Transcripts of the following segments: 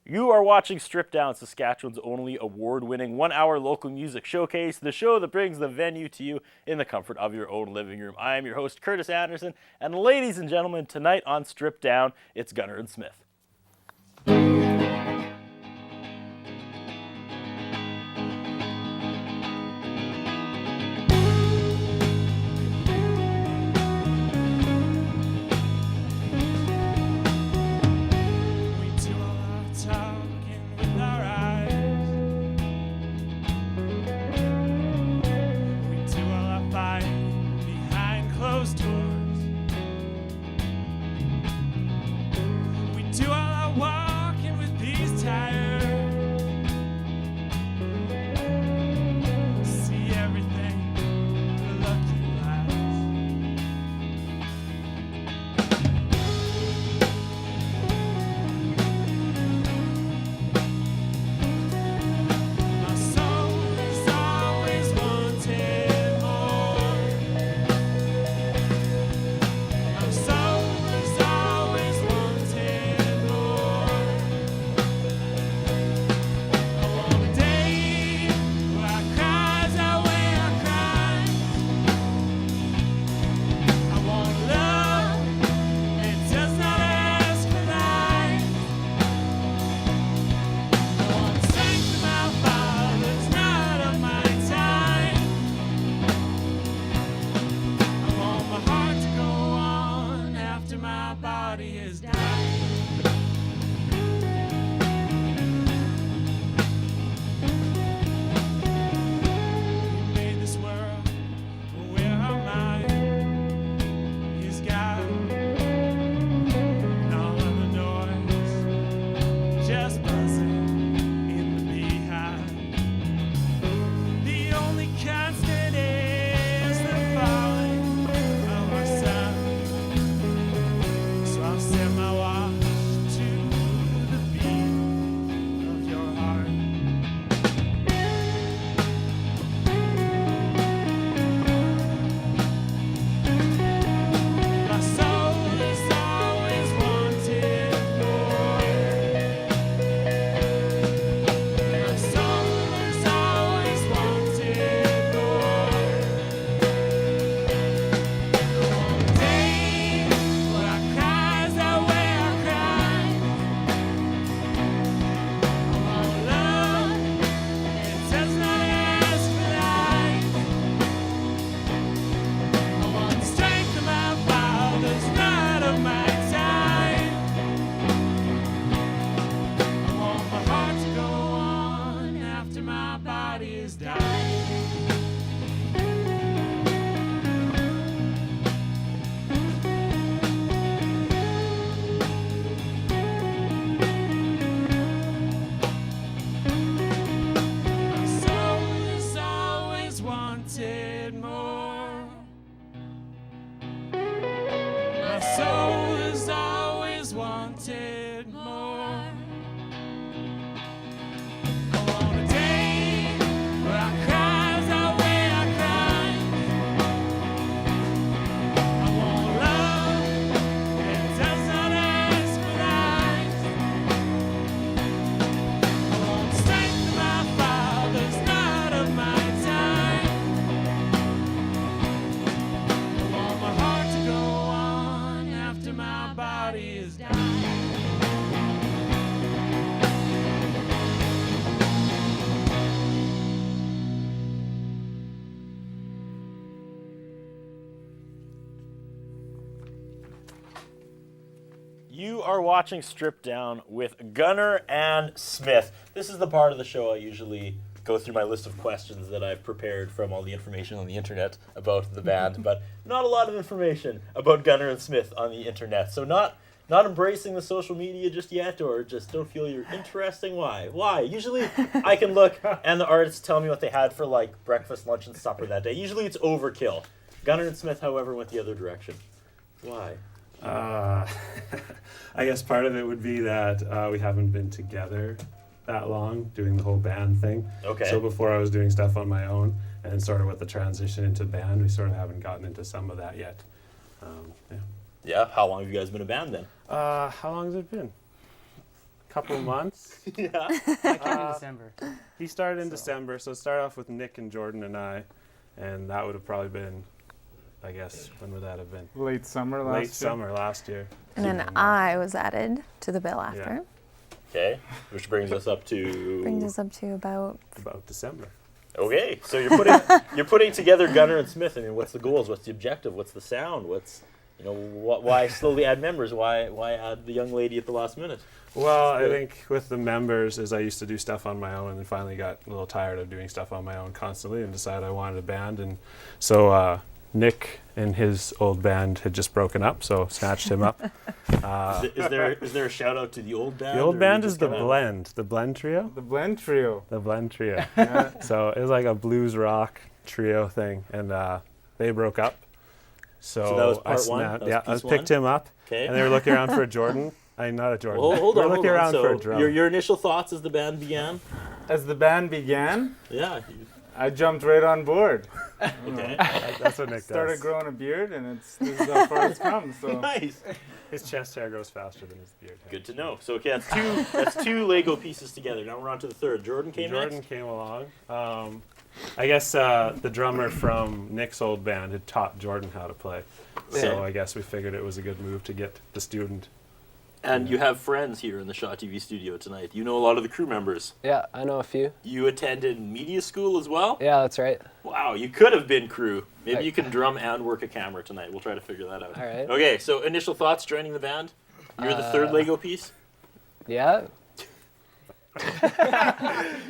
You are watching Stripped Down, Saskatchewan's only award-winning one-hour local music showcase, the show that brings the venue to you in the comfort of your own living room. I am your host, Curtis Anderson, and ladies and gentlemen, tonight on Stripped Down, it's Gunnar and Smith. You are watching Stripped Down with Gunnar and Smith. This is the part of the show I usually go through my list of questions that I've prepared from all the information on the internet about the band, but not a lot of information about Gunnar and Smith on the internet. So not not embracing the social media just yet, or just don't feel you're interesting? Why? Usually I can look and the artists tell me what they had for like breakfast, lunch, and supper that day. Usually it's overkill. Gunnar and Smith, however, went the other direction. Why? I guess part of it would be that we haven't been together that long doing the whole band thing. Okay. So before I was doing stuff on my own, and sort of with the transition into band, we sort of haven't gotten into some of that yet. Yeah. How long have you guys been a band then? How long has it been? A couple months. Yeah. I came in December. He started in December, so it started off with Nick and Jordan and I, and that would have probably been, I guess, when would that have been? Late summer last year. And then I was added to the bill after. Okay. Which brings us up to. Brings us up to about December. Okay. So you're putting together Gunnar and Smith. I mean, what's the goals? What's the objective? What's the sound? What's why slowly add members? Why add the young lady at the last minute? Well, I think with the members is I used to do stuff on my own and then finally got a little tired of doing stuff on my own constantly and decided I wanted a band. And so Nick and his old band had just broken up, so snatched him up. Is there a shout out to the old band? The old band is the Blend Trio. The Blend Trio. The Blend Trio. Yeah. So it was like a blues rock trio thing, and they broke up. So that was part one? I picked him up, Okay. and they were looking around for a Jordan. Not a Jordan. Well, hold on. Looking around for a drum. Your initial thoughts as the band began? As the band began, Yeah. I jumped right on board. Okay. That's what Nick Started does. growing a beard, and this is how far it's come. So Nice. His chest hair grows faster than his beard hair. Good to know. So okay, that's two Lego pieces together. Now we're on to the third. Jordan came along. I guess the drummer from Nick's old band had taught Jordan how to play. So I guess we figured it was a good move to get the student. And you have friends here in the Shaw TV studio tonight. You know a lot of the crew members. Yeah, I know a few. You attended media school as well? Yeah, that's right. Wow, you could have been crew. Maybe you can drum and work a camera tonight. We'll try to figure that out. All right. Okay, so initial thoughts joining the band? You're the third Lego piece? Yeah.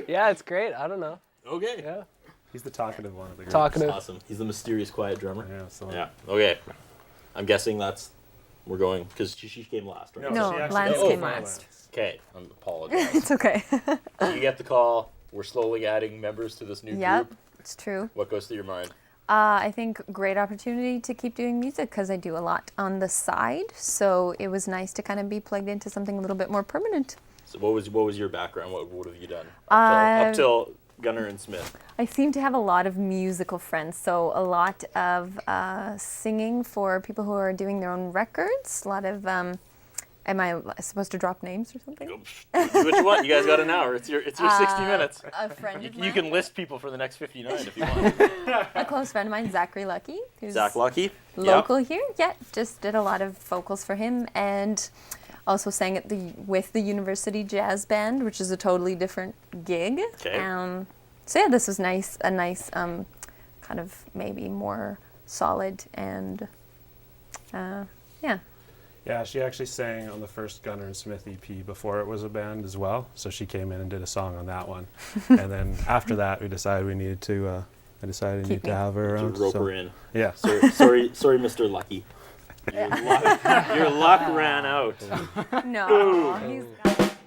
Yeah, it's great. I don't know. Okay. Yeah. He's the talkative one of the group. Talkative. Awesome. He's the mysterious quiet drummer. Yeah, so Yeah. Okay. I'm guessing we're going, because she came last, right? No, she actually- Lance came last. Okay, I apologize. It's okay. So you get the call. We're slowly adding members to this new Yep, group. it's true. What goes through your mind? I think great opportunity to keep doing music because I do a lot on the side. So it was nice to kind of be plugged into something a little bit more permanent. So what was your background? What have you done up till Gunnar and Smith? I seem to have a lot of musical friends, so a lot of singing for people who are doing their own records. A lot of, am I supposed to drop names or something? Do what you want. You guys got an hour. It's your 60 minutes. A friend of mine, You can list people for the next 59 if you want. a close friend of mine, Zachary Lucky, who's Zach Lucky. local here. Yeah, just did a lot of vocals for him and also sang at with the University Jazz Band, which is a totally different gig. Okay. So yeah, this was nice, a nice kind of maybe more solid and yeah. Yeah, she actually sang on the first Gunnar and Smith EP before it was a band as well. So she came in and did a song on that one. And then after that, we decided we needed to. I decided we needed to have her around. To rope her in. Yeah. Sorry, Mr. Lucky. Your luck ran out. No,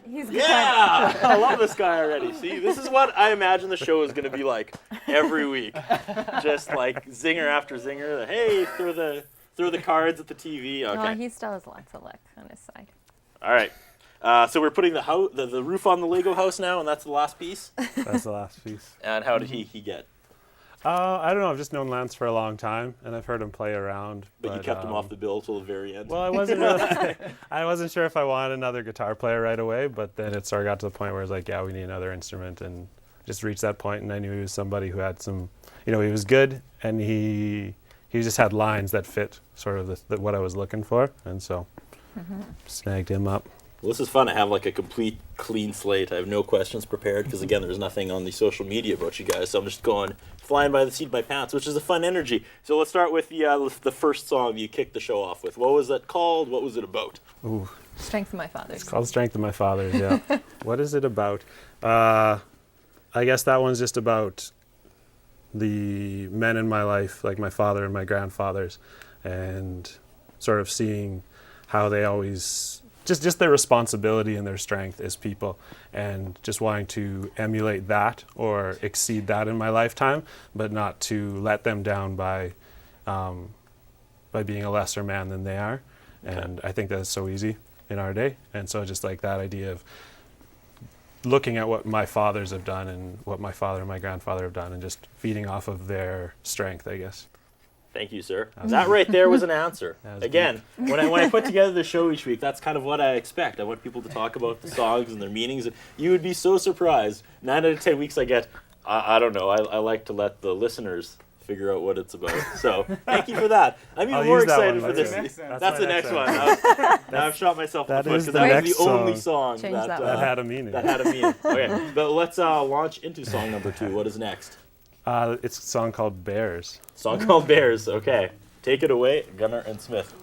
he's Yeah, I love this guy already. See, this is what I imagine the show is going to be like every week. Just like zinger after zinger. Hey, throw the cards at the TV. Okay. No, he still has lots of luck on his side. All right. So we're putting the roof on the Lego house now, and that's the last piece. That's the last piece. And how did he get? I don't know. I've just known Lance for a long time, and I've heard him play around. But you kept him off the bill till the very end. Well, I wasn't sure if I wanted another guitar player right away, but then it sort of got to the point where it was like, yeah, we need another instrument, and just reached that point, and I knew he was somebody who had some, he was good, and he just had lines that fit sort of what I was looking for, and so snagged him up. Well, this is fun. I have like a complete clean slate. I have no questions prepared because, again, there's nothing on the social media about you guys. So I'm just going flying by the seat of my pants, which is a fun energy. So let's start with the first song you kicked the show off with. What was that called? What was it about? Ooh. Strength of My Fathers. It's called Strength of My Fathers, yeah. What is it about? I guess that one's just about the men in my life, like my father and my grandfathers, and sort of seeing how they always just their responsibility and their strength as people, and just wanting to emulate that or exceed that in my lifetime, but not to let them down by being a lesser man than they are. And I think that's so easy in our day. And so just like that idea of looking at what my fathers have done and what my father and my grandfather have done and just feeding off of their strength, I guess. Thank you, sir. That right there was an answer. was Again, when I put together the show each week, that's kind of what I expect. I want people to talk about the songs and their meanings. And you would be so surprised. 9 out of 10 weeks I get, I don't know, I like to let the listeners figure out what it's about. So thank you for that. I'm even I'll more use that excited one. for That's this. the next That's the my next next one. Now I've shot myself in the That foot is because the that was next the only song. song Change that That one. had a meaning. that had a meaning. Okay, but let's launch into song number 2. What is next? It's a song called Bears. Song called Bears. Okay, take it away, Gunnar and Smith.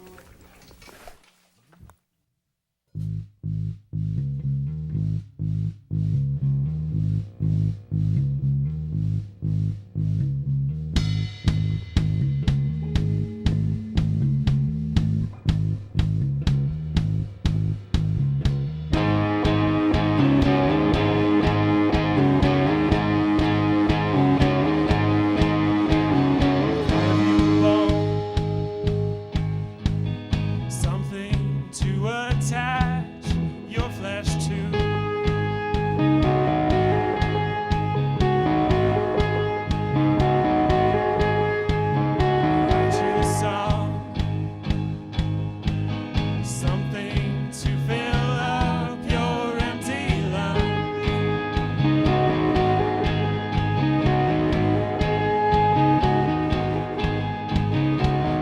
Something to attach your flesh to. Write you a song, something to fill up your empty lungs.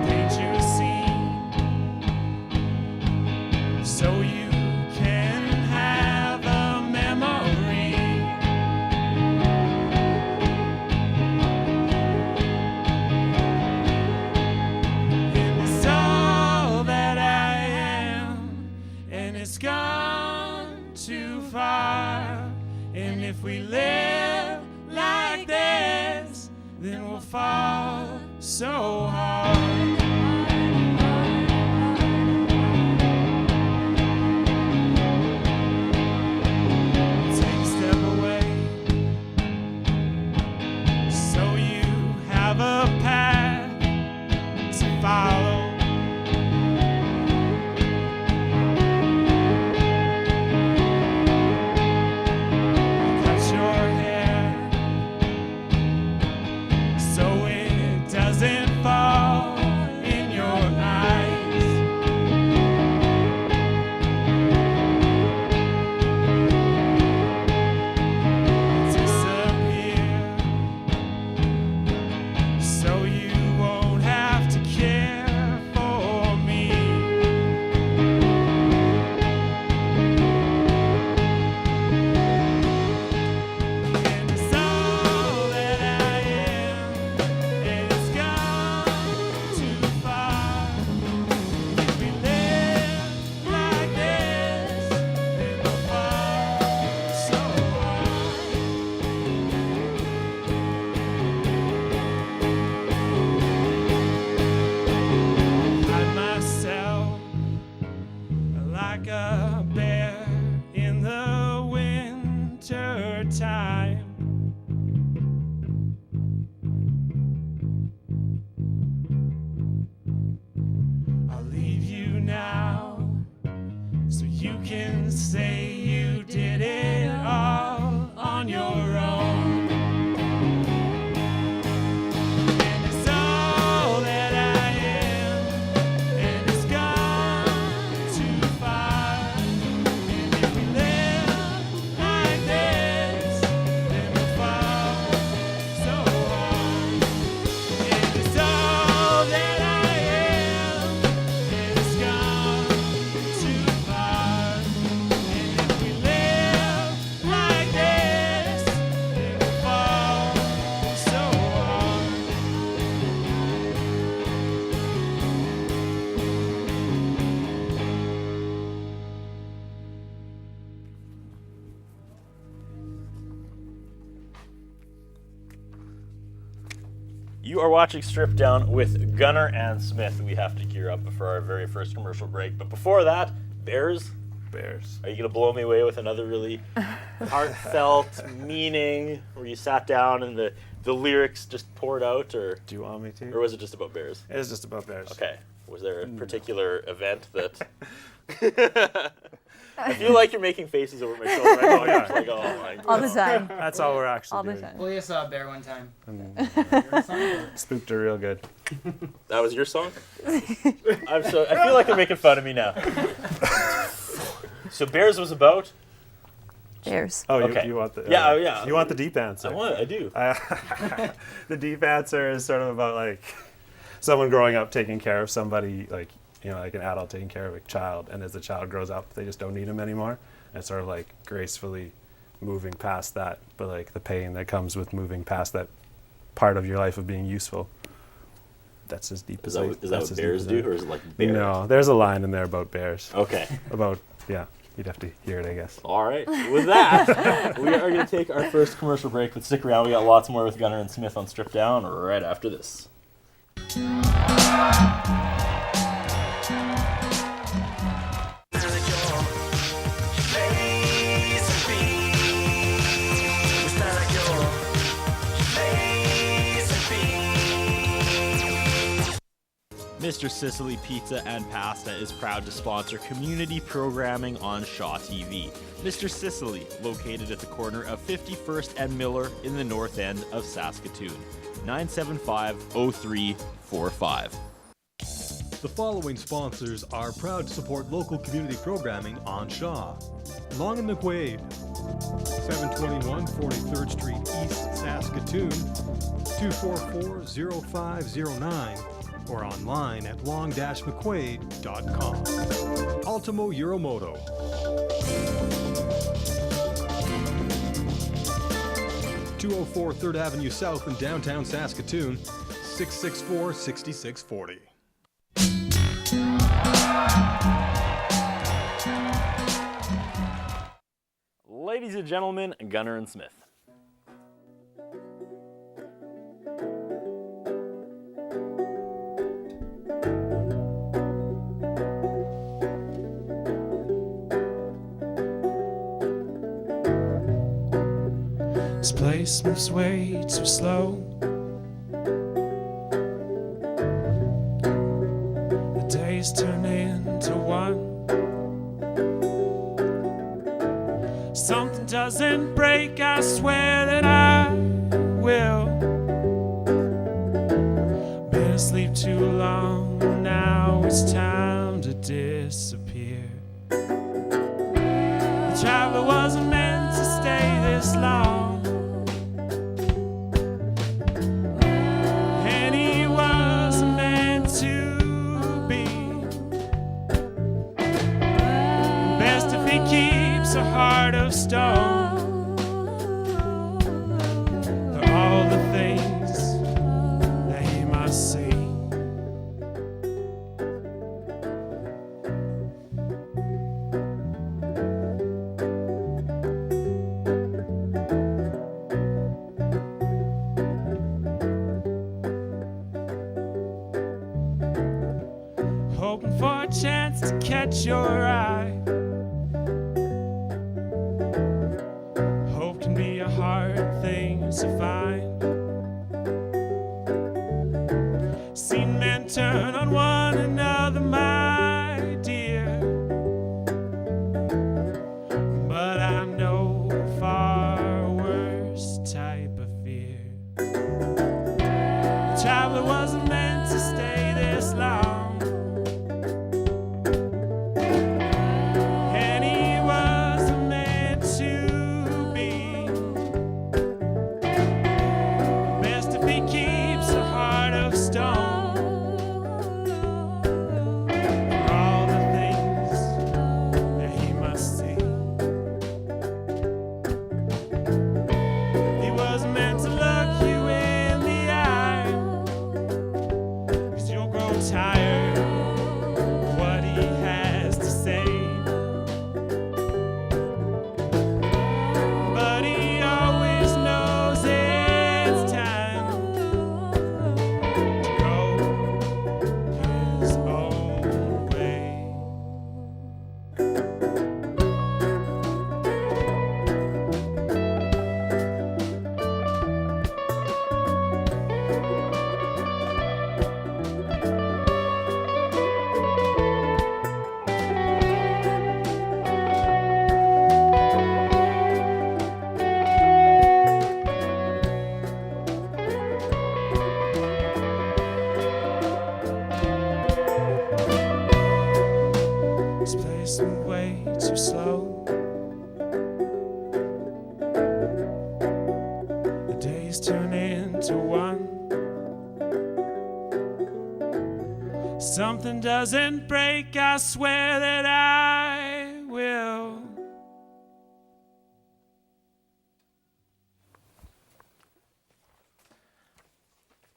Paint you a scene so you can have a memory. And it's all that I am, and it's gone too far. And if we live like this, then we'll fall so hard. Take a step away so you have a path to follow. Cut your hair so it doesn't fall You are watching Strip Down with Gunnar and Smith. We have to gear up for our very first commercial break. But before that, Bears. Bears. Are you going to blow me away with another really heartfelt meaning where you sat down and the lyrics just poured out? Or Do you want me to? Or was it just about bears? It is just about bears. Okay. Was there a particular event that... I feel like you're making faces over my shoulder. Oh, yeah. Like, oh my God. All the time. That's all we're actually All the doing. time. Well, you saw a bear one time. Spooked her real good. That was your song? I feel like they're making fun of me now. So Bears was about? Bears. Oh, Okay. you want the Yeah. You want the deep answer. I do. The deep answer is sort of about like someone growing up taking care of somebody, like, you know, like an adult taking care of a child, and as the child grows up, they just don't need him anymore. And it's sort of like gracefully moving past that, but like the pain that comes with moving past that part of your life of being useful. That's as deep as Is that what bears do, or is it like bears? No, there's a line in there about bears. Okay. About, yeah, you'd have to hear it, I guess. All right. With that, we are going to take our first commercial break, but stick around. We got lots more with Gunnar and Smith on Strip Down right after this. Mr. Sicily Pizza and Pasta is proud to sponsor community programming on Shaw TV. Mr. Sicily, located at the corner of 51st and Miller in the north end of Saskatoon. 975-0345. The following sponsors are proud to support local community programming on Shaw. Long and McQuaid, 721 43rd Street East, Saskatoon, 244-0509, or online at long-mcquaid.com. Ultimo Euromoto. (204 3rd Avenue South in downtown Saskatoon, 664-6640. Ladies and gentlemen, Gunnar and Smith. This place moves way too slow. The days turn into one. Something doesn't break, I swear that I will. Been asleep too long, now it's time to disappear. The traveler wasn't meant to stay this long. A heart of stone for all the things that he must see. Hoping for a chance to catch your eye. To find. Seen men turn on one another, my dear, but I know a far worse type of fear. The traveler wasn't meant to stay this long, and he wasn't meant to be. things turn into one. Something doesn't break, I swear that I will.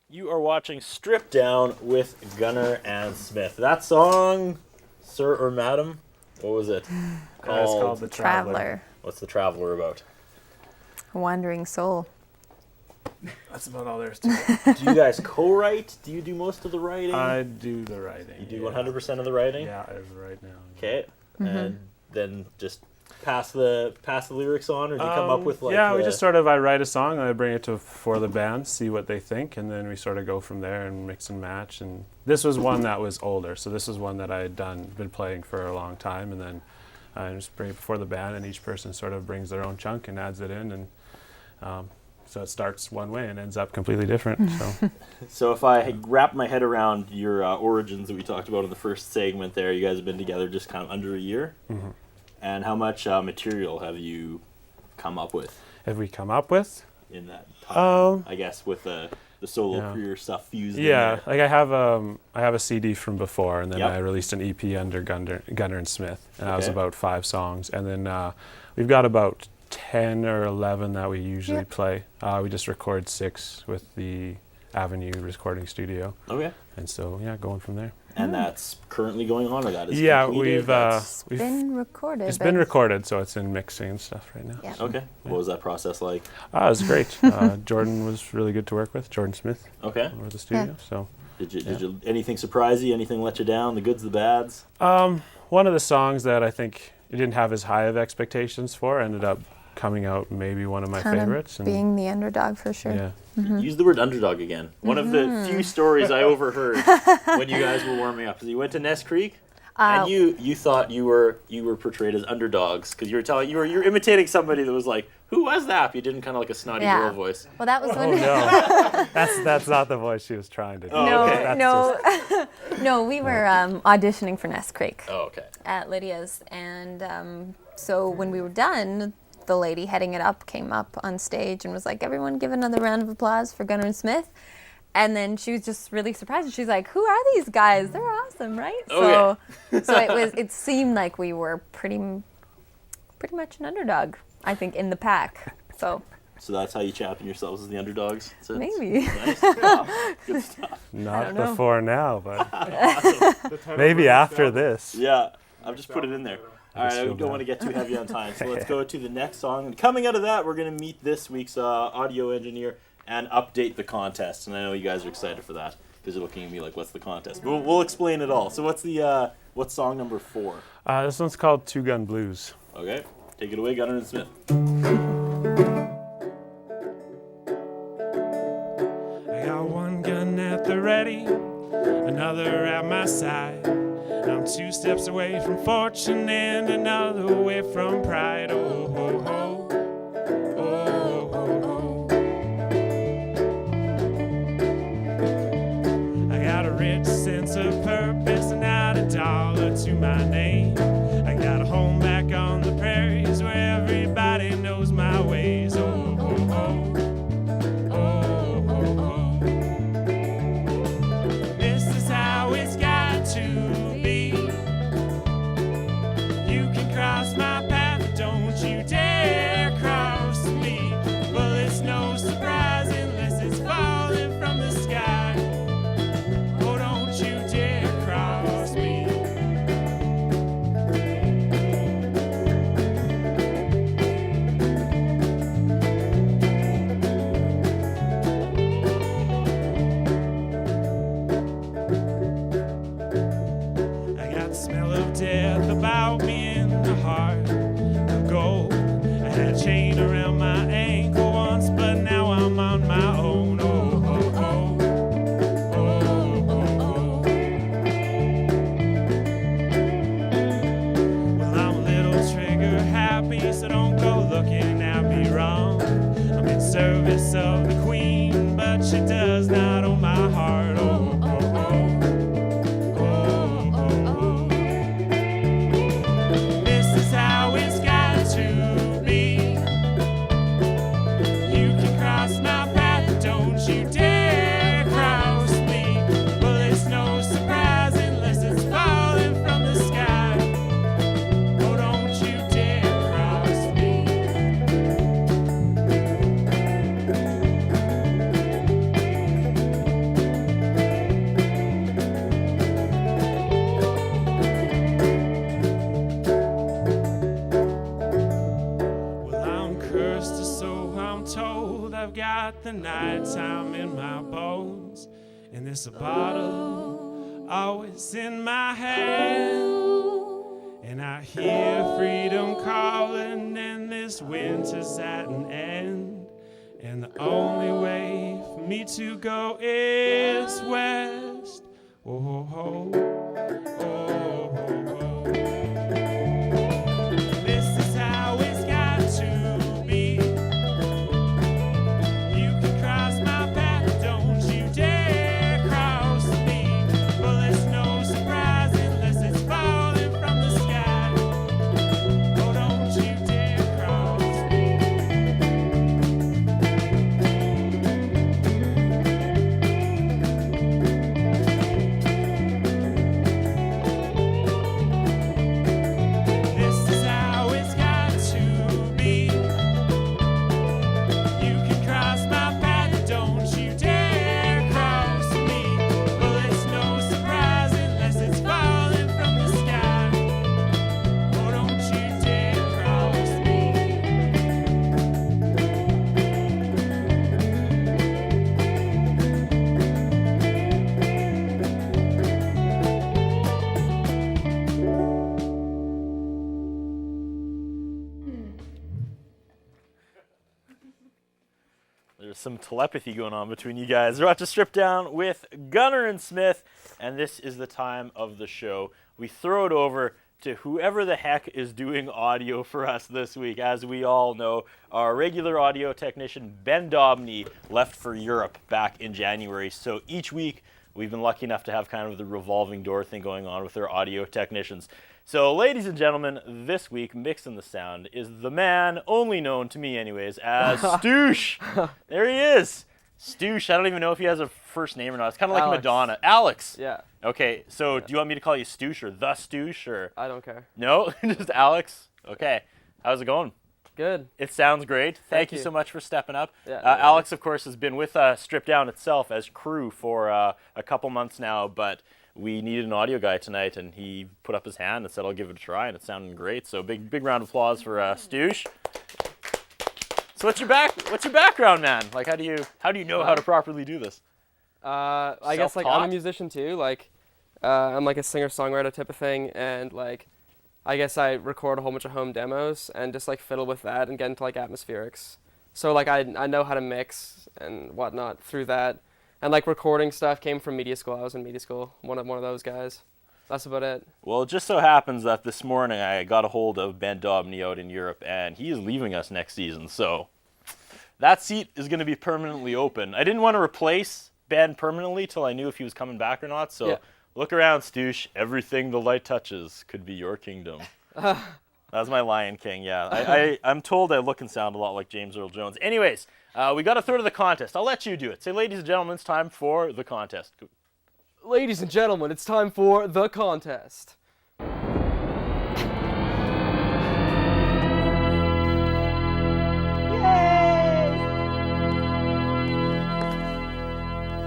You are watching Strip Down with Gunnar and Smith. That song, Sir or Madam, what was it? It's called The Traveler. What's The Traveler about? A wandering soul. That's about all there is to it. Do you guys co-write? Do you do most of the writing? I do the writing. You do yeah. 100% of the writing? Yeah, as of right now. Okay. And then just pass the lyrics on, or do you come up with like yeah, we just sort of, I write a song and I bring it to for the band, see what they think, and then we sort of go from there and mix and match. And this was one that was older, so this was one that I had been playing for a long time, and then I just bring it before the band, and each person sort of brings their own chunk and adds it in, and so it starts one way and ends up completely different. So So if I wrap my head around your origins that we talked about in the first segment there, you guys have been together just kind of under a year. Mhm. And how much material have you come up with have we come up with? in that time? I guess with the solo yeah. career stuff fused in Yeah, there. like I have a CD from before, and then Yep. I released an EP under Gunnar and Smith, and that was Okay. about 5 songs. And then we've got about 10 or 11 that we usually Yep. play. We just record 6 with the Avenue recording studio, Okay. and so yeah, going from there. And that's currently going on, or that is Yeah, completed? That's- we've Been recorded. it's but- been recorded, so it's in mixing and stuff right now. Yeah. Okay. What was that process like? It was great. Jordan was really good to work with. Jordan Smith Okay. over the studio. So Did you anything surprise you? Anything let you down? The goods, the bads? one of the songs that I think it didn't have as high of expectations for ended up coming out maybe one of my Kind of favorites. And being the underdog for sure. yeah, Use the word underdog again. One of the few stories I overheard when you guys were warming up is you went to Ness Creek and you thought you were portrayed as underdogs because you were imitating somebody that was like, who was that? You did in kind of like a snotty Yeah. girl voice. Well, that was oh when. no, that's not the voice she was trying to do. Oh, No, okay. That's no, no. We were auditioning for Ness Creek Oh, okay. at Lydia's, and so when we were done, the lady heading it up came up on stage and was like, "Everyone, give another round of applause for Gunnar and Smith." And then she was just really surprised. She's like, "Who are these guys? They're awesome, right?" Okay. So it seemed like we were pretty much an underdog, I think, in the pack. So So that's how you champion yourselves as the underdogs? So it's maybe. Nice. Wow. Good stuff. Not don't know. before now, but The title maybe was after established. this. Yeah, I've just put it in there. All right, I feel don't bad. want to get too heavy on time, so let's go to the next song. And coming out of that, we're going to meet this week's audio engineer and update the contest. And I know you guys are excited for that because you're looking at me like, what's the contest? But we'll explain it all. So what's song number 4? This one's called Two Gun Blues. Okay, take it away, Gunnar and Smith. I got one gun at the ready, another at my side. I'm 2 steps away from fortune and another away from pride. Oh, ho, ho. Oh, ho, ho. I got a rich sense of purpose and not a dollar to my name. I got a home back on the prairies where everybody knows my ways. Oh, ho, ho. Oh, ho, ho. This is how it's got to be. You can cross my path, don't you dare cross me. Well, it's no surprise unless it's falling from the sky. Oh, don't you dare cross me. I got the smell of death about me in the heart of gold. I had a chain around my ankle once, but now I'm on my own. Oh, ho, ho. Oh, ho, ho. Well, I'm a little trigger happy, so don't go looking at me wrong. I'm in service of the queen, but she does not own my heart. Oh, ho, ho. Oh, oh, oh. This is how it's got to be. You can cross my path. I've got the nighttime in my bones. And there's a bottle always in my hand. And I hear freedom calling, and this winter's at an end. And the only way for me to go is west. Oh, oh, oh, oh, oh, oh. This is how it's got to be. You can cross my path, don't you dare cross me. Well, there's no surprise unless it's falling from the sky. Oh, don't you dare cross me. This is how it's got to be. You can cross my path, don't you dare cross me. Well, it's no surprise unless it's falling from the sky. Oh, don't you dare cross me. There's some telepathy going on between you guys. We're about to strip down with Gunnar and Smith, and this is the time of the show. We throw it over to whoever the heck is doing audio for us this week. As we all know, our regular audio technician, Ben Dobney, left for Europe back in January. So each week, we've been lucky enough to have kind of the revolving door thing going on with our audio technicians. So, ladies and gentlemen, this week, mixing the sound is the man, only known to me anyways, as Stoosh. There he is. Stoosh, I don't even know if he has a first name or not. It's kind of like Alex. Madonna. Alex. Yeah, Okay, so do you want me to call you Stoosh or the Stoosh or? I don't care. No? Just Alex? Okay. How's it going? Good. It sounds great. Thank you you. so much for stepping up. Yeah, Alex, of course, has been with Strip Down itself as crew for a couple months now, but we needed an audio guy tonight, and he put up his hand and said, I'll give it a try, and it sounded great. So big round of applause for Stoosh. So what's your background, man? Like, how do you know how to properly do this? I guess like I'm Self-taught? a musician too. Like, I'm like a singer-songwriter type of thing, and like, I guess I record a whole bunch of home demos and just like fiddle with that and get into like atmospherics. So like I know how to mix and whatnot through that, and like recording stuff came from media school. I was in media school, one of those guys. That's about it. Well, it just so happens that this morning I got a hold of Ben Dobney out in Europe, and he is leaving us next season. So that seat is going to be permanently open. I didn't want to replace Ben permanently till I knew if he was coming back or not. So Yeah. look around, Stoosh. Everything the light touches could be your kingdom. That's my Lion King, yeah. I'm told I look and sound a lot like James Earl Jones. Anyways, we got to throw to the contest. I'll let you do it. Say, ladies and gentlemen, it's time for the contest. Ladies and gentlemen, it's time for the contest.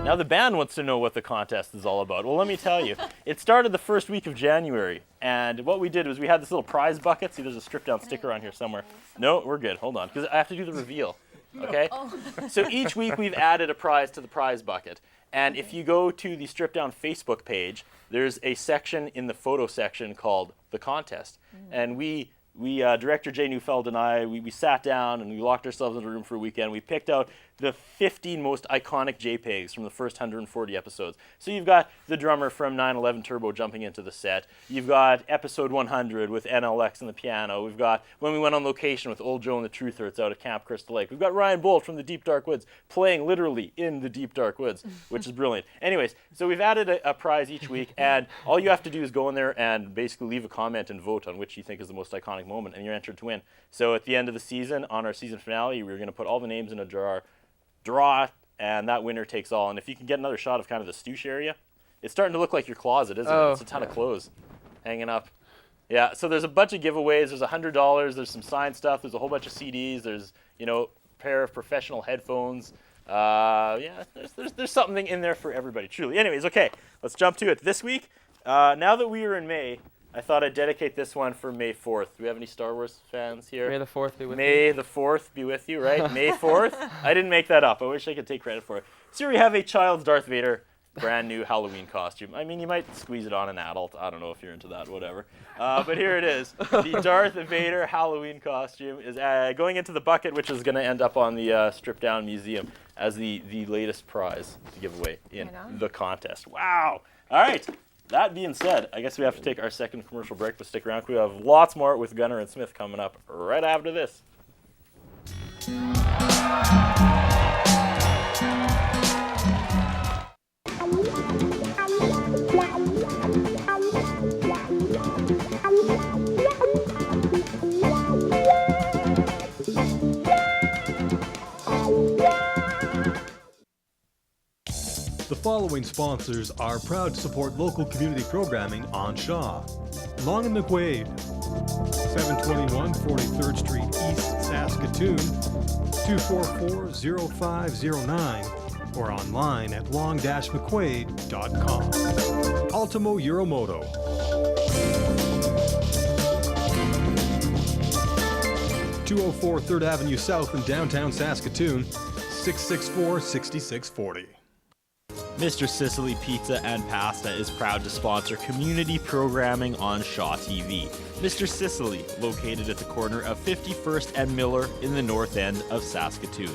Now the band wants to know what the contest is all about. Well, let me tell you. It started the first week of January, and what we did was we had this little prize bucket. See, there's a strip down sticker on here somewhere. No, we're good. Hold on, because I have to do the reveal. Okay? So each week we've added a prize to the prize bucket. And if you go to the Strip Down Facebook page, there's a section in the photo section called The Contest. And we Director Jay Neufeld and I, we sat down and we locked ourselves in a room for a weekend. We picked out the 15 most iconic JPEGs from the first 140 episodes. So you've got the drummer from 9/11 Turbo jumping into the set. You've got episode 100 with NLX and the piano. We've got when we went on location with Old Joe and the Truthers out at Camp Crystal Lake. We've got Ryan Bolt from the Deep Dark Woods playing literally in the Deep Dark Woods, which is brilliant. Anyways, so we've added a prize each week, and all you have to do is go in there and basically leave a comment and vote on which you think is the most iconic moment, and you're entered to win. So at the end of the season, on our season finale, we're going to put all the names in a draw, and that winner takes all. And if you can get another shot of kind of the Stoosh area, it's starting to look like your closet, isn't it? It's a ton of clothes hanging up. Yeah, so there's a bunch of giveaways. There's $100. There's some signed stuff. There's a whole bunch of CDs. There's, a pair of professional headphones. There's something in there for everybody, truly. Anyways, okay, let's jump to it. This week, now that we are in May, I thought I'd dedicate this one for May 4th. Do we have any Star Wars fans here? May the 4th be with you. May the 4th be with you, right? May 4th? I didn't make that up. I wish I could take credit for it. So here we have a child's Darth Vader brand new Halloween costume. I mean, you might squeeze it on an adult. I don't know if you're into that, whatever. But here it is. The Darth Vader Halloween costume is going into the bucket, which is going to end up on the Strip Down Museum as the latest prize to give away in the contest. Wow. All right. That being said, I guess we have to take our second commercial break, but stick around. We have lots more with Gunnar and Smith coming up right after this. The following sponsors are proud to support local community programming on Shaw. Long and McQuaid, 721 43rd Street East, Saskatoon, 244-0509, or online at long-mcquaid.com. Ultimo Euromoto. 204 3rd Avenue South in downtown Saskatoon, 664-6640. Mr. Sicily Pizza and Pasta is proud to sponsor community programming on Shaw TV. Mr. Sicily, located at the corner of 51st and Miller in the north end of Saskatoon.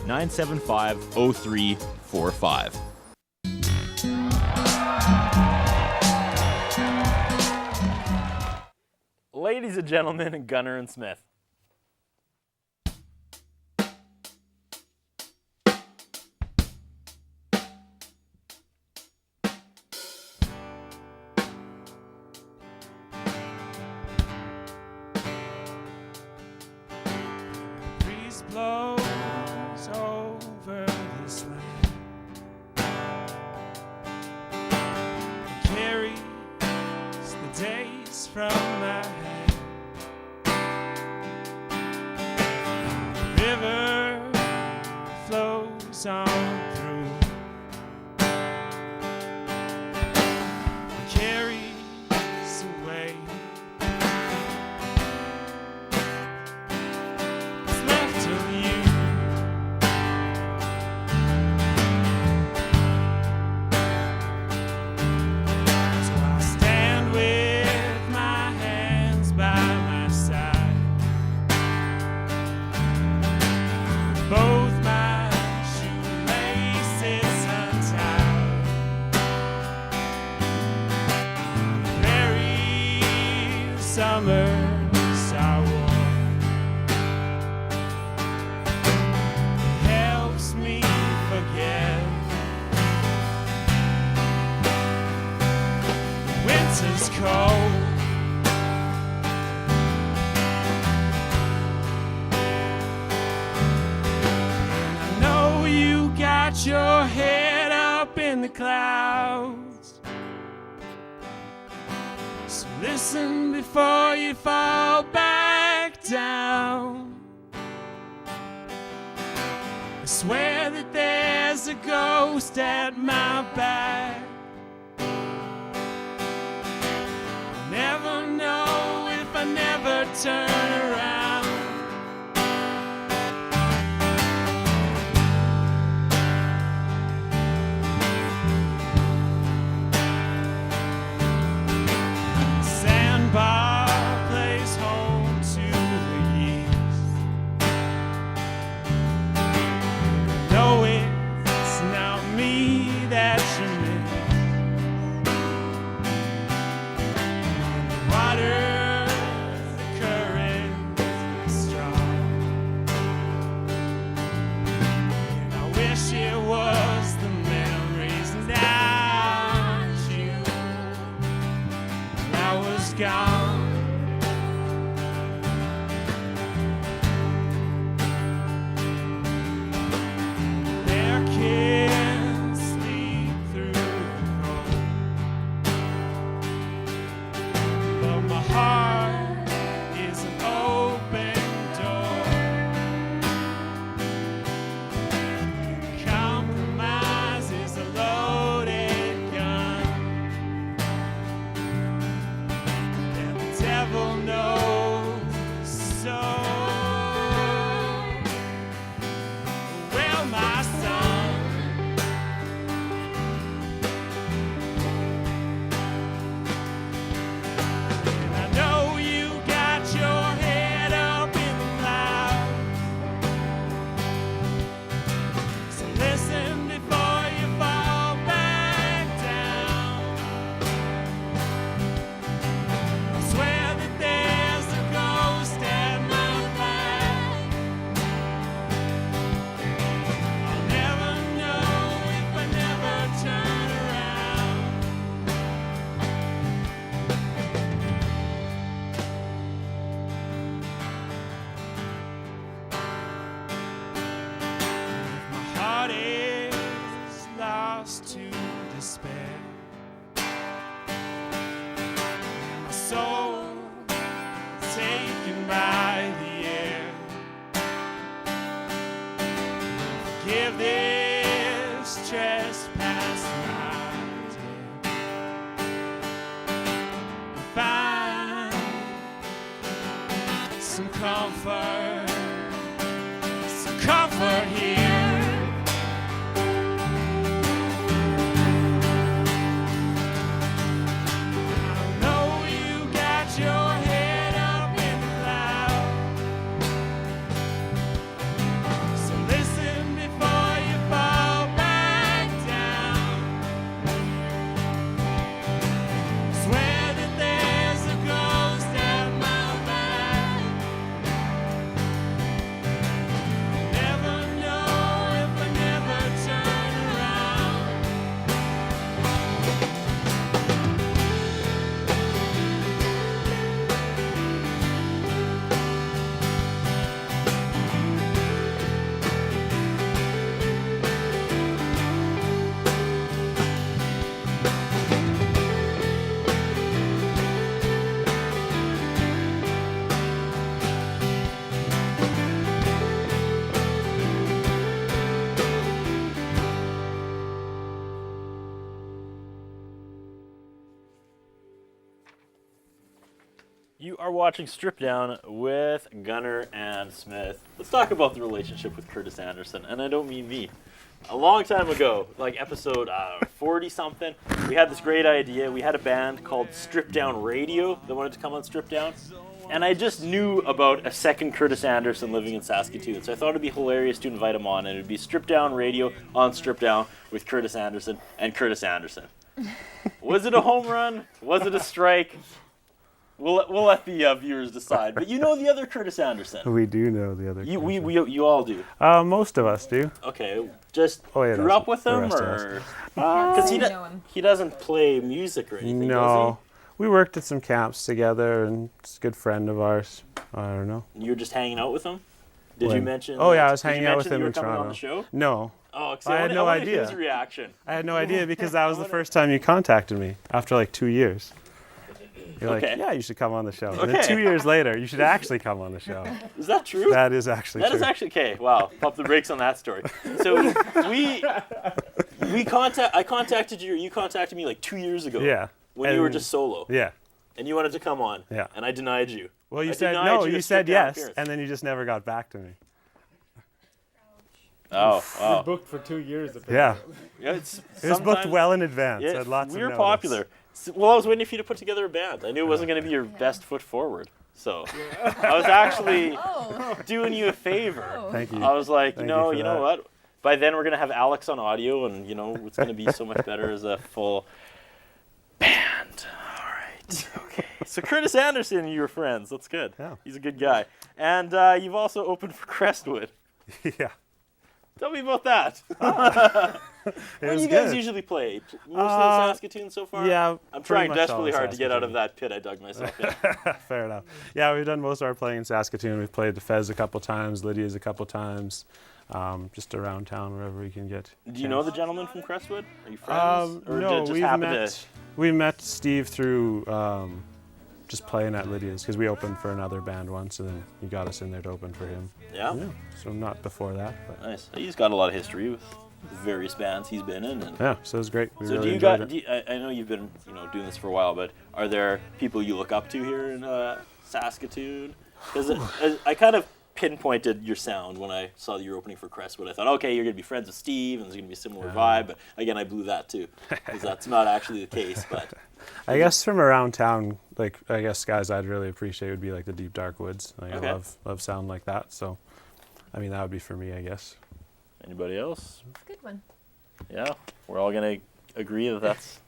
975-0345. Ladies and gentlemen, Gunnar and Smith. Blows over this land, carries the days from my hand. River flows on through, carries away summers I wore. It helps me forget winter's cold. And I know you got your head up in the clouds, so listen before you fall back down. I swear that there's a ghost at my back. I'll never know if I never turn around. Sandbar plays home to the east. No, it's not me that you miss. The water, the current Give this trespass my debt. Find some comfort here. I know you got your head up in the clouds, so listen before you fall back down. Swear that there's a ghost at my back. Never know if I never turn around. You are watching Strip Down with Gunnar and Smith. Let's talk about the relationship with Curtis Anderson, and I don't mean me. A long time ago, like episode 40-something, we had this great idea. We had a band called Strip Down Radio that wanted to come on Strip Down, and I just knew about a second Curtis Anderson living in Saskatoon, so I thought it'd be hilarious to invite him on, and it'd be Strip Down Radio on Strip Down with Curtis Anderson and Curtis Anderson. Was it a home run? Was it a strike? We'll let the viewers decide. But you know the other Curtis Anderson. We do know the other. You all do. Most of us do. Okay, just yeah, grew up with the him, rest of or us. because know him. he doesn't play music or anything, No, we worked at some camps together, and he's a good friend of ours. I don't know. does he? You're just hanging out with him. Did you When? mention? Oh yeah, I was did you hanging out with mention him that in you were coming Toronto. on the show? No, Oh, 'cause I had no wanted idea. his reaction. I had no idea because that was the first time you contacted me after like 2 years. You're Okay. like, yeah, you should come on the show. And then Okay. 2 years later, you should actually come on the show. Is that true? That is actually That true. is actually okay. Wow, pump the brakes on that story. So I contacted you. You contacted me like 2 years ago. Yeah. When you were And- just solo. Yeah. And you wanted to come on. Yeah. And I denied you. Well, you I said denied no. you a You said stripped-down yes, appearance. and then you just never got back to me. Oh, We're wow. booked for 2 years. Yeah. Yeah, it's It was booked sometimes- well in advance. Yeah, Had lots we of were notice. popular. Well, I was waiting for you to put together a band. I knew it wasn't going to be your best foot forward. So I was actually doing you a favor. Thank you. I was like, Thank you you for know that. what? By then we're going to have Alex on audio, and it's going to be so much better as a full band. All right. Okay. So Curtis Anderson, you were friends. That's good. Yeah. He's a good guy. And you've also opened for Crestwood. Yeah. Tell me about that. It Where do was you guys good. usually play? Mostly in Saskatoon so far? Yeah. I'm pretty trying much all desperately in hard to get out of Saskatoon. that pit I dug myself in. Fair enough. Yeah, we've done most of our playing in Saskatoon. We've played the Fez a couple times, Lydia's a couple times, just around town wherever we can get. Do you know the gentleman from Crestwood? Are you friends? Or No, did it just we've happen met. We met Steve through just playing at Lydia's because we opened for another band once, and then he got us in there to open for him. Yeah? Yeah, so not before that, but Nice. He's got a lot of history with various bands he's been in. And yeah, so it was great. We so really do you enjoyed got? it. I know you've been doing this for a while, but are there people you look up to here in Saskatoon? Because I kind of pinpointed your sound when I saw that you were opening for Crestwood. I thought, okay, you're gonna be friends with Steve, and there's gonna be a similar vibe. But again, I blew that too, because that's not actually the case. But I guess from around town, like I guess guys I'd really appreciate would be like the Deep Dark Woods. Like, Okay. I love sound like that. So, I mean that would be for me, I guess. anybody else? It's a good one. Yeah, we're all gonna agree that that's.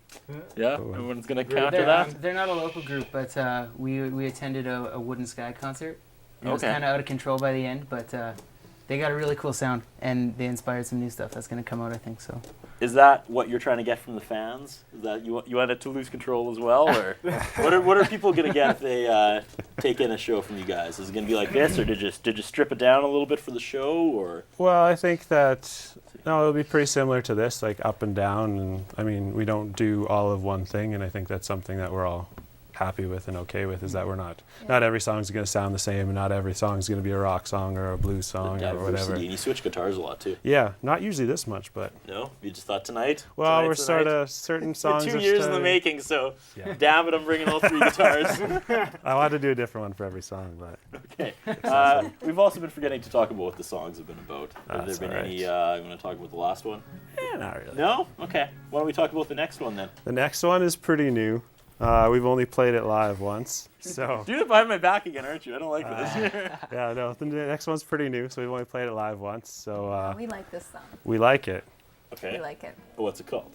Yeah, Cool. everyone's gonna They're- counter They're, that. they're not a local group, but we attended a Wooden Sky concert. It was Okay. kind of out of control by the end, but they got a really cool sound, and they inspired some new stuff that's going to come out, I think. So Is that what you're trying to get from the fans? Is that you want it to lose control as well, or what are people gonna get if they take in a show from you guys? Is it gonna be like this, or did you strip it down a little bit for the show, or? Well, I think that no, it'll be pretty similar to this, like up and down. And I mean, we don't do all of one thing, and I think that's something that we're all happy with and okay with is that we're not every song is going to sound the same, and not every song is going to be a rock song or a blues song or whatever. And you switch guitars a lot too. Yeah, not usually this much, but No, you just thought tonight. well, Tonight's we're the sort night? of certain songs. 2 are years in the starting- making, so Yeah. damn it, I'm bringing all 3 guitars. I wanted to do a different one for every song, but Okay. We've also been forgetting to talk about what the songs have been about. Have That's there been all right. any? You want to talk about the last one? not really. No. Okay. Why don't we talk about the next one then? The next one is pretty new. We've only played it live once, so You're behind my back again, aren't you? I don't like this. yeah, no. The next one's pretty new, so we've only played it live once, so We like this song. we like it. Okay. We like it. What's it called?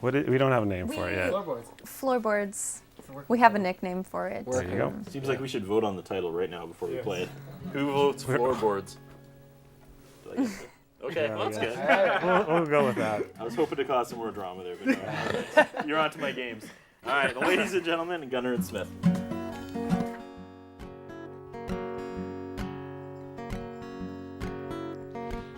We don't have a name for it yet. Floorboards. Floorboards. It's a working We have a title. nickname for it. There you go. Seems like we should vote on the title right now before we Yes. play it. Who votes floorboards? Do I get it? Okay, Yeah, well, that's yeah. good. We'll go with that. I was hoping to cause some more drama there, but no. All right. You're on to my games. All right, ladies and gentlemen, Gunnar and Smith.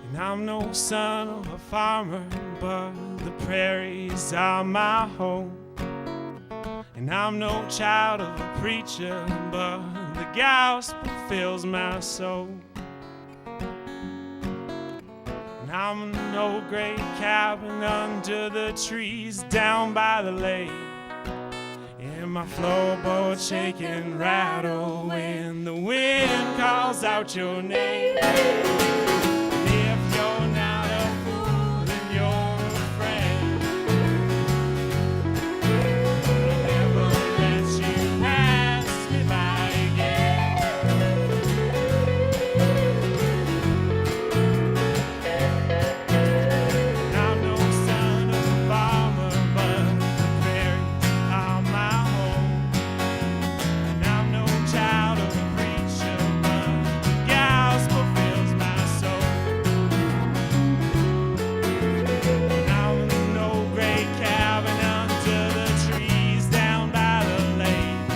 And I'm no son of a farmer, but the prairies are my home. And I'm no child of a preacher, but the gospel fills my soul. And I'm in no great cabin under the trees down by the lake. And my floorboard shake and rattle when the wind calls out your name. If you're not a fool, then you're a friend. I'll never let you pass me by again. And I'm no son of a farmer, but the prairies are my home. And I'm no child of a preacher, but the gospel fills my soul. And I'm in no great cabin under the trees down by the lake.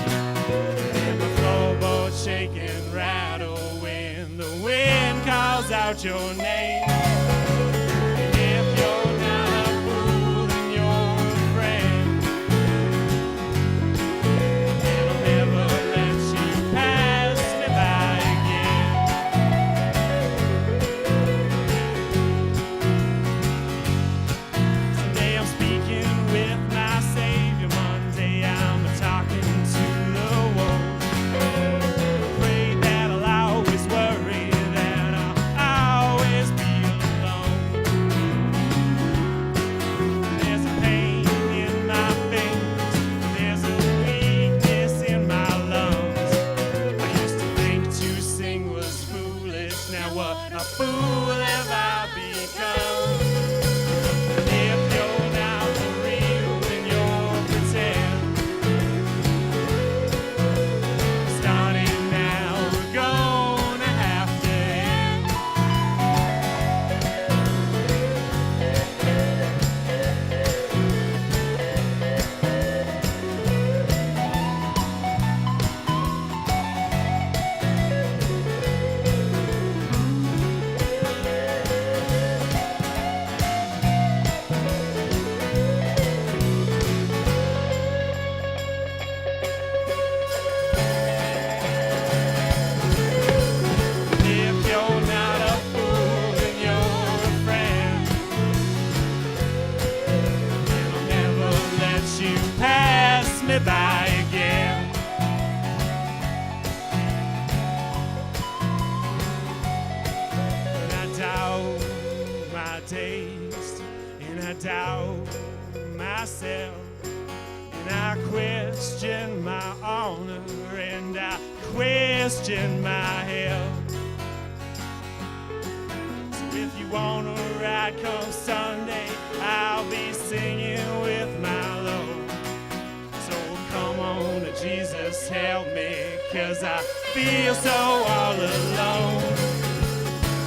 And my floorboard shake and rattle when the wind calls out your name. And if you're not a fool, then you're a friend. And I'll never let you pass me by again. Someday I'm speaking with my Savior. Monday I'm talking to the world. Pray that I'll always worry, that I'll always be alone. There's a pain in my fingers, there's a weakness in my lungs. I used to think to sing was foolish, now what a fool have I become. If you're not for real, then you're pretend. Starting now, we're gonna have to end. If you're not a fool, then you're a friend. And I'll never let you pass me by again. And I doubt my taste, and I doubt myself, and I question my honor, and I question my health. So if you wanna ride come Sunday, I'll be singing with my Lord. So come on, Jesus, help me, 'cause I feel so all alone.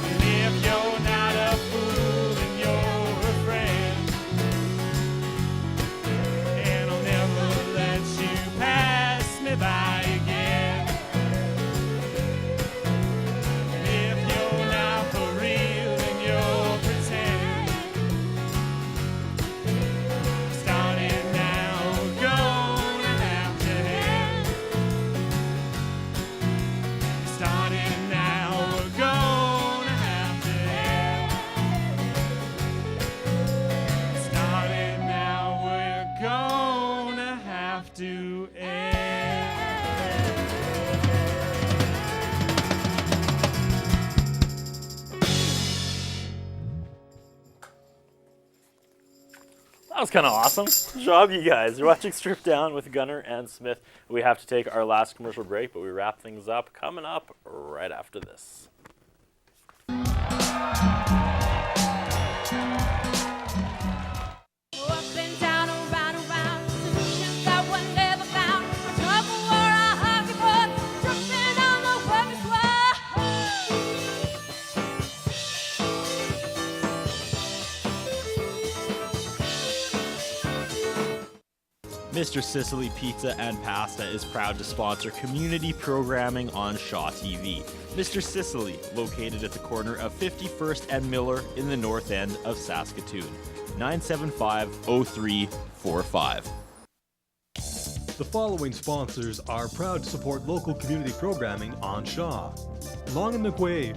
And if you're not a fool, then you're a friend. And I'll never let you pass me by again. And if you're not for real, then you're pretend. Starting now, we're gonna have to end. That was kind of awesome. Good job, you guys. You're watching Stripped Down with Gunner and Smith. We have to take our last commercial break, but we wrap things up coming up right after this. Mr. Sicily Pizza and Pasta is proud to sponsor community programming on Shaw TV. Mr. Sicily, located at the corner of 51st and Miller in the north end of Saskatoon. 975-0345. The following sponsors are proud to support local community programming on Shaw. Long and McQuaid,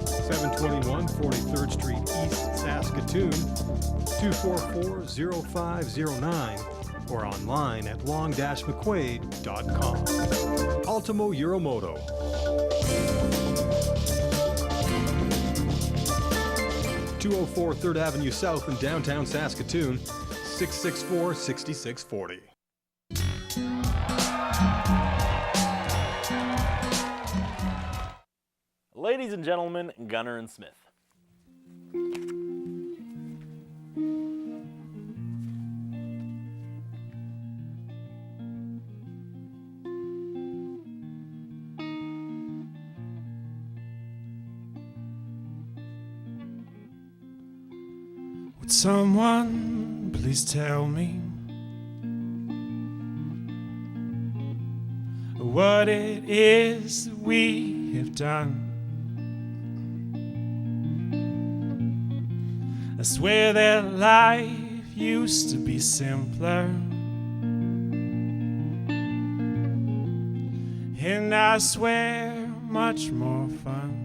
721 43rd Street East, Saskatoon, 244-0509, or online at long-mcquaid.com. Ultimo Euromoto. (204 3rd Avenue South in downtown Saskatoon), 664-6640. Ladies and gentlemen, Gunner and Smith. Would someone please tell me what it is that we have done? I swear that life used to be simpler, and I swear much more fun.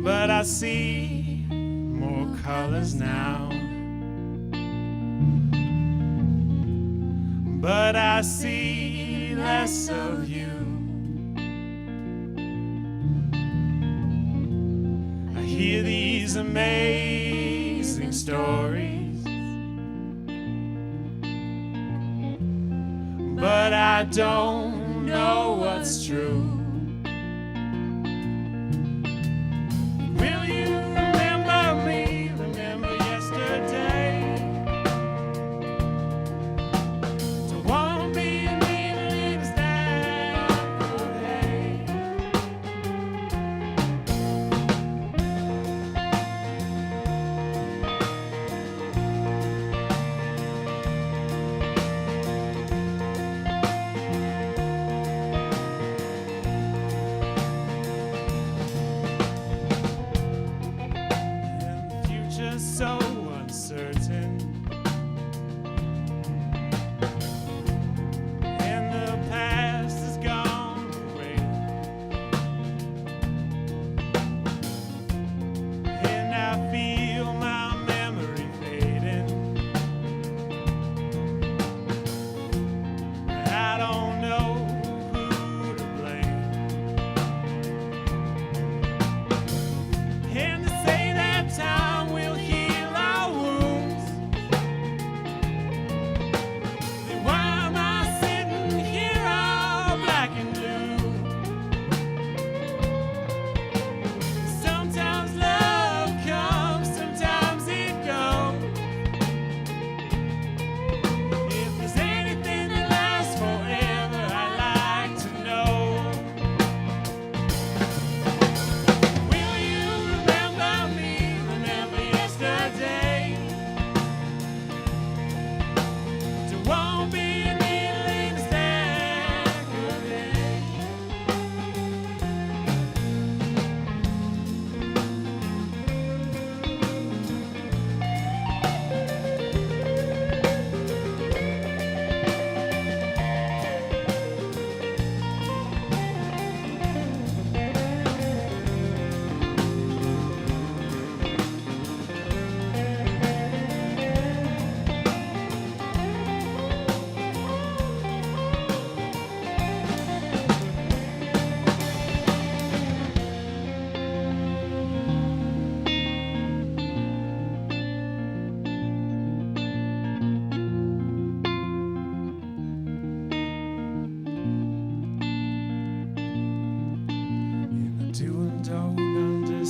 But I see more colors now, but I see less of you. I hear these amazing stories, but I don't know what's true. Will you remember me? Remember yesterday? Don't wanna be a needle that could hate. And the future's so uncertain, and the past has gone away, and I feel my memory fading. I don't know who to blame, and to say that time will heal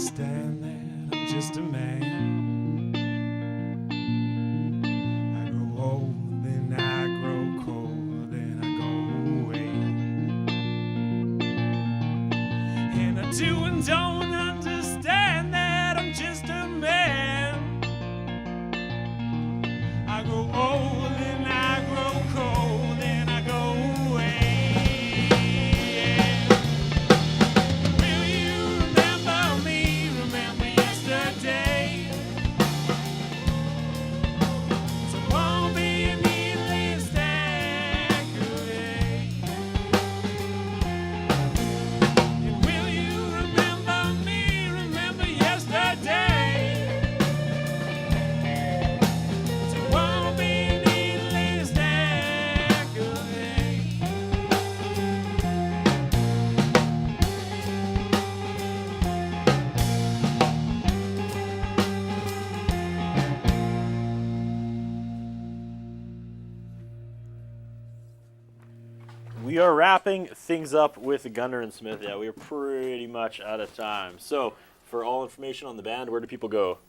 understand that I'm just a man. I grow old, then I grow cold, then I go away. And I do and don't understand that I'm just a man. I grow old, then I grow cold, then I go away. Will you remember me? Remember yesterday? So it won't be a neatly stacked array. And will you remember me? Remember yesterday? So it won't be a neatly stacked array. We are wrapping things up with Gunnar and Smith. Yeah, we are pretty much out of time. So, for all information on the band, where do people go?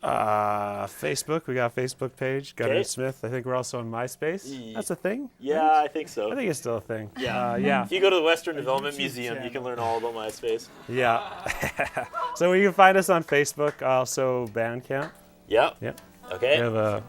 Facebook, we got a Facebook page, Gunnar Okay. Smith. I think we're also on MySpace. Ye- That's a thing? Yeah, I think so. I think it's still a thing. Yeah. Yeah. If you go to the Western Development YouTube Museum, you channel. can learn all about MySpace. Yeah. So you can find us on Facebook, also Bandcamp. Yep. Yep. We Okay. have a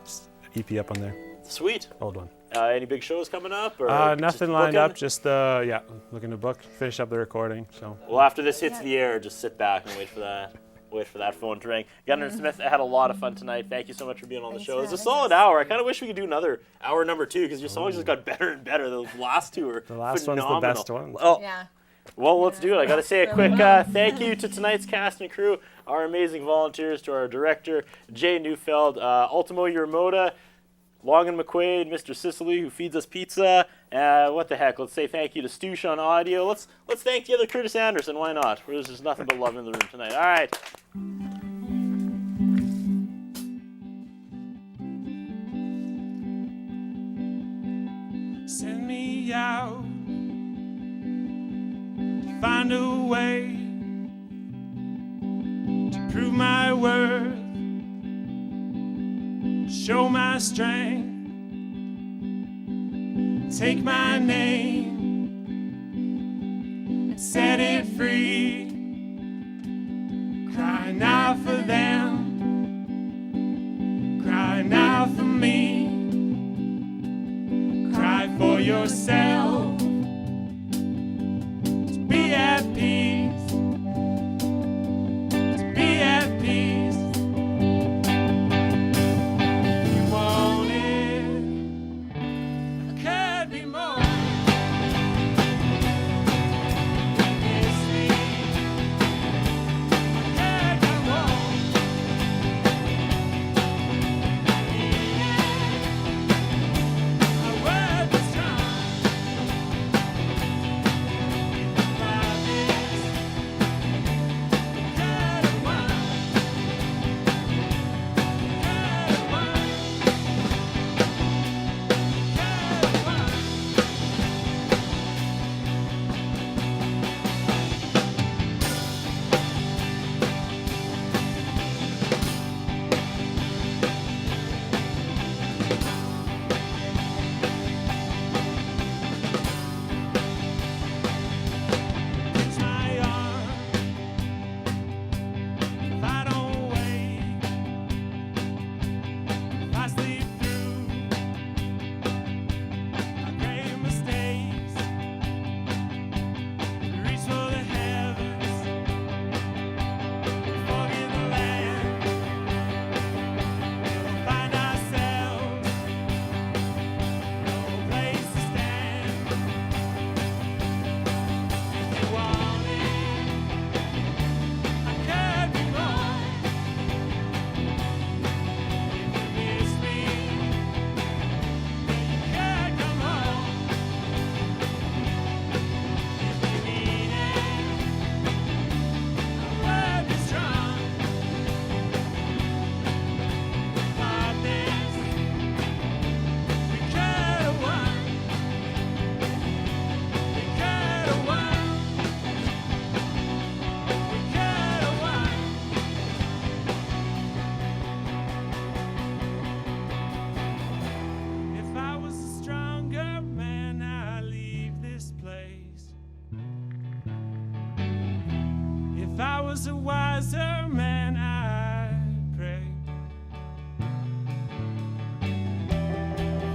EP up on there, Sweet. old one. Any big shows coming up? Or just Nothing lined booking? up, just looking to book, finish up the recording. So Well, after this hits the air, just sit back and wait for that. Wait for that phone to ring. Gunnar and Smith, I had a lot of fun tonight. Thank you so much for being on the Thanks show. for It was a having solid us. hour. I kind of wish we could do another hour number 2 because your songs just got better and better. Those last two are the last phenomenal. one's the best one. Oh, Yeah. well, let's do it. I got to say a Really quick well. thank you to tonight's cast and crew, our amazing volunteers, to our director, Jay Neufeld, Ultimo Yermoda, Long and McQuaid, Mr. Sicily, who feeds us pizza. What the heck? Let's say thank you to Stoosh on audio. Let's thank the other Curtis Anderson. Why not? There's just nothing but love in the room tonight. All right. Send me out, find a way to prove my worth, show my strength, take my name and set it free. Cry now for them, cry now for me. Cry for yourself to be at peace, to be at peace. You want it, could be more. It's me, could be more. Our word is strong. was a wiser man, I pray.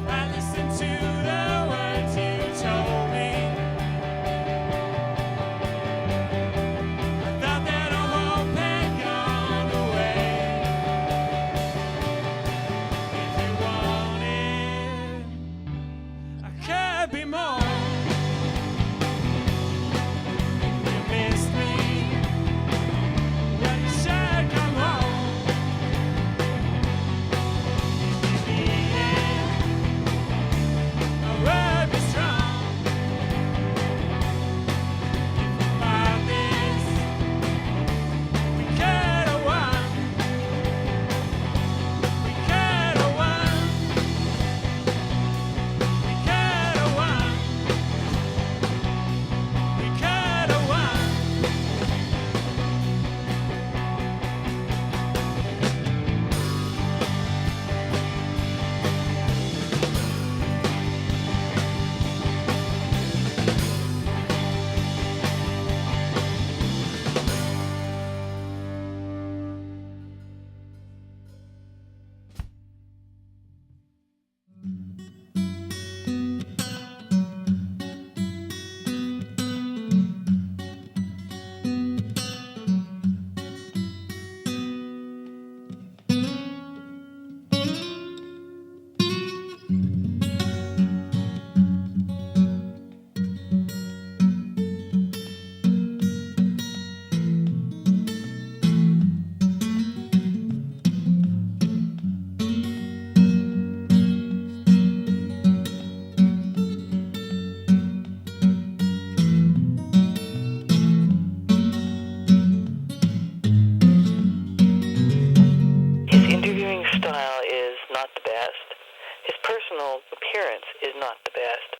I listened to the words you told me. I thought that all hope had gone away. If you wanted, I could be more. You missed me. Well, you should come home. If you needed, I would be strong. About this, we could have won. We could have won. We could have won. We could have won. His interviewing style is not the best. His personal appearance is not the best.